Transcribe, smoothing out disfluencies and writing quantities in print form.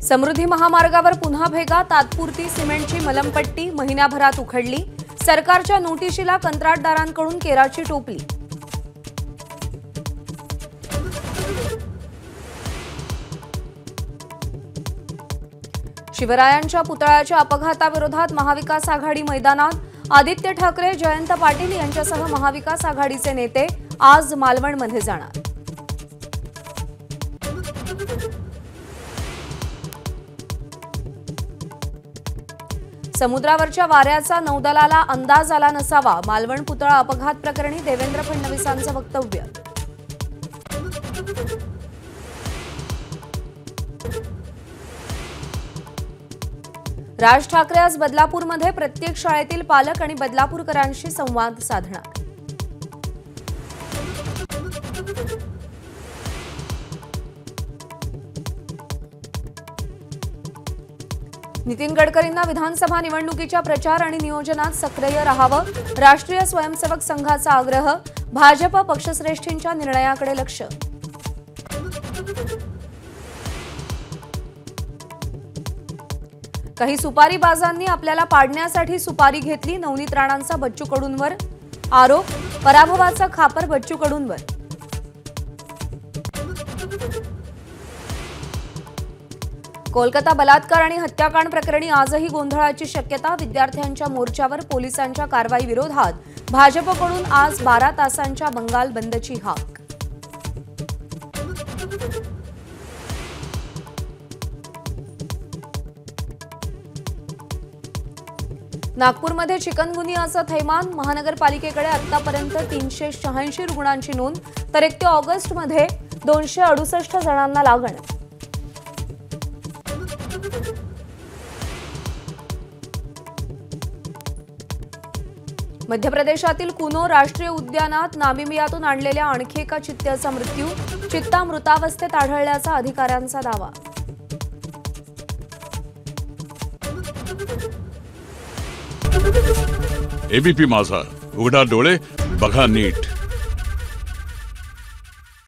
समृद्धी महामार्गावर पुन्हा भेगा, तात्पुरती सिमेंटची मलमपट्टी महिन्याभरात उखडली। सरकारच्या नोटिशीला कंत्राटदारांकडून केराची टोपली। शिवरायांच्या पुतळ्याच्या अपघाताविरोधात महाविकास आघाडी मैदानात। आदित्य ठाकरे, जयंत पाटील यांच्यासह महाविकास आघाडीचे नेते आज मालवणमध्ये जाणार। समुद्रावरच्या वाऱ्याचा नौदलाला अंदाज आला नसावा। मालवण पुतळा अपघात प्रकरणी देवेंद्र फडणवीसांचं वक्तव्य। राज ठाकरे आज बदलापूरमध्ये प्रत्येक शाळेतील पालक आणि बदलापूरकरांशी संवाद साधणार। नितीन गडकरींना विधानसभा निवडणुकीच्या प्रचार आणि नियोजनात सक्रिय राहावं। राष्ट्रीय स्वयंसेवक संघाचा आग्रह। भाजप पक्षश्रेष्ठींच्या निर्णयाकडे लक्ष। काही सुपारीबाजांनी आपल्याला पाडण्यासाठी सुपारी घेतली। नवनीत राणांचा बच्चू कडूंवर आरोप। पराभवाचा खापर बच्चू कडूंवर। कोलकाता बलात्कार आणि हत्याकांड प्रकरणी आजही गोंधळाची शक्यता। विद्यार्थ्यांच्या मोर्चावर पोलिसांच्या कारवाई विरोधात भाजपकडून आज 12 तासांच्या बंगाल बंदची हाक। नागपूरमध्ये चिकनगुनियाचं थैमान। महानगरपालिकेकडे आतापर्यंत 386 रुग्णांची नोंद, तर 1 ऑगस्टमध्ये 268 जणांना लागण। मध्य प्रदेशातील कुनो राष्ट्रीय उद्यानात नामिबियातून आणलेल्या आणखी एका चित्त्याचा मृत्यू। चित्ता मृतावस्थेत आढळल्याचा अधिकाऱ्यांचा दावा। एबीपी माझा, उघडा डोळे बघा नीट।